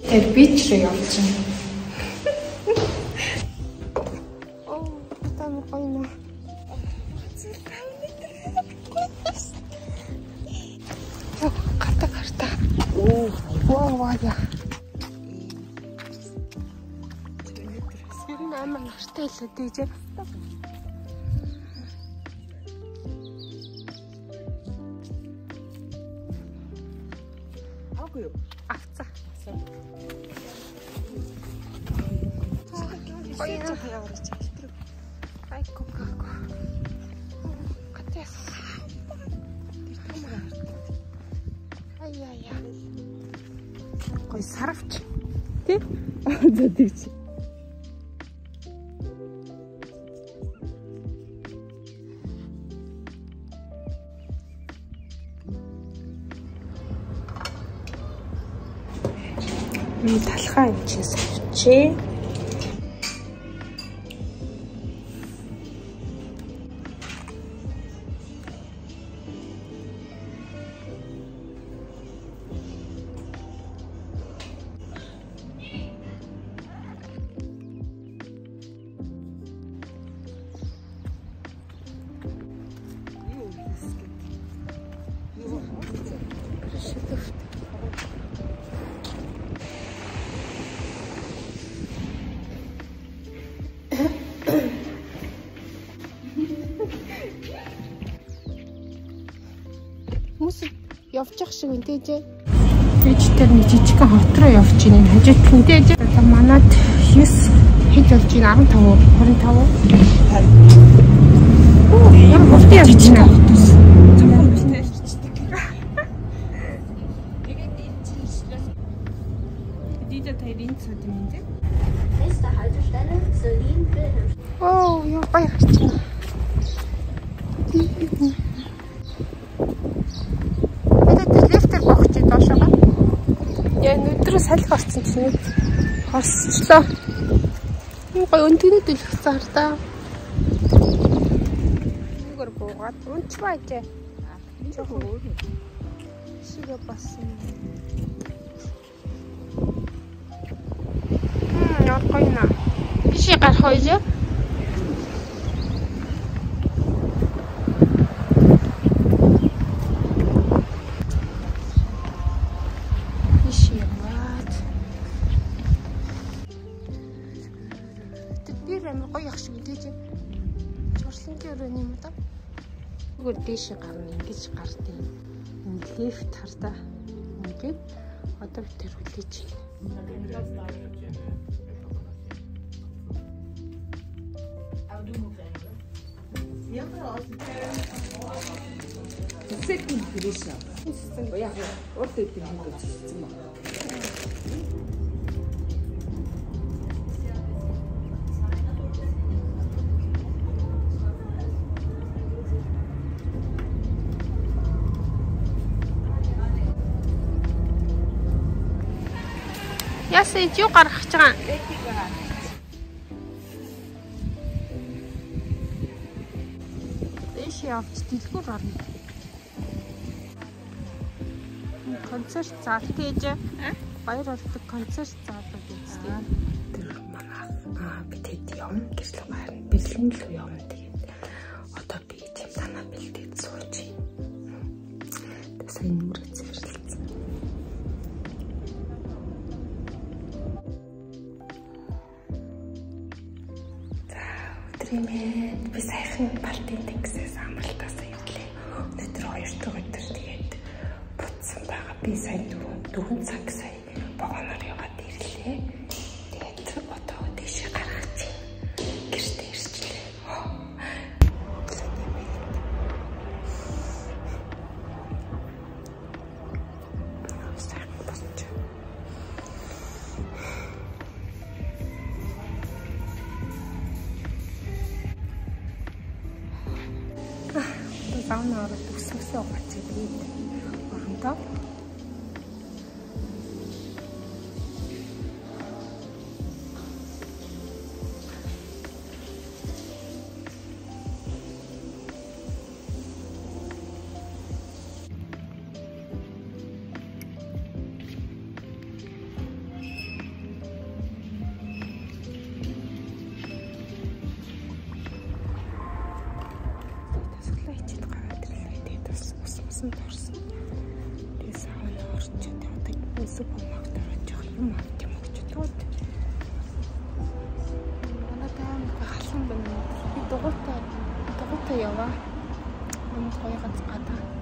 Тэр бич рүү явж байна. Оо, тань гоё. Карта. Оо, вау яа. Сэрэн амар нартай хэлээ дийж. Агуу. Авцаа. Гоё хаяарч хэлтрэг. Айку. Катяс. Ай. Гоё саравч. Тэ? За тэгч. Талхаа юм чи савчээ. Хүмүүс явчих шиг үнтэйжээ. Ээж тэр нэг жижиг хот руу явж ийн хажууд хүнтэйж. Одоо манад 9 хэд болж ийн 15 25. Оо, ямар хот явж байна. Оо, яа баяр чинь. Лифтер богч доошоо. Яа өдрөө салхи орсон чинь хорсчлоо. Гой өнтгнүүд л хцаар та. Нүгэр буугаад унч баажээ. Жохоо өөр. Шигэ басан. Яа гойна. Биши гарах уу? Амар гоё ах шиг тийж. Чорслонгийн өрөөний юм да. Зүгээр дээш гарна ингэж гардыг. Лифт хардаа. Ингээд одоо би тэр хүлээж байна. Second position. Яг урд үеийн хүмүүс хэлсэн байна. Ясаж юу гаргах гэж байгаа? Дэш явж дэлгүүр орно. Концерт зал тийж. Баяр болдог концерт зал үзтээ. Тэр манай бид хэд явна гэж л гарна. Бэлэн л явна тэгээд. Одоо би тийм танаа бэлдээд сууж байна. Сайн нүрээ цэвэрлэлцэн. Тримэд би сайхан партийн тексээс амралтаасаа ирлээ. Өнөөдөр 2 дахь өдөр тэгээд буцсан байгаа. Би сая 4 цаг сая вагоноор яваад ирлээ. Тэгээд одоо дэше гаргаж гэртээ ирчлээ. Сауна ороод өсвөсөө бацыг бий. Орондоо. орчод одоо супермаркет орж юм авт юм гэж бодоод. Манайтай халуун байна. Би дугуйтай яваа. Амт гоё газар гадаа.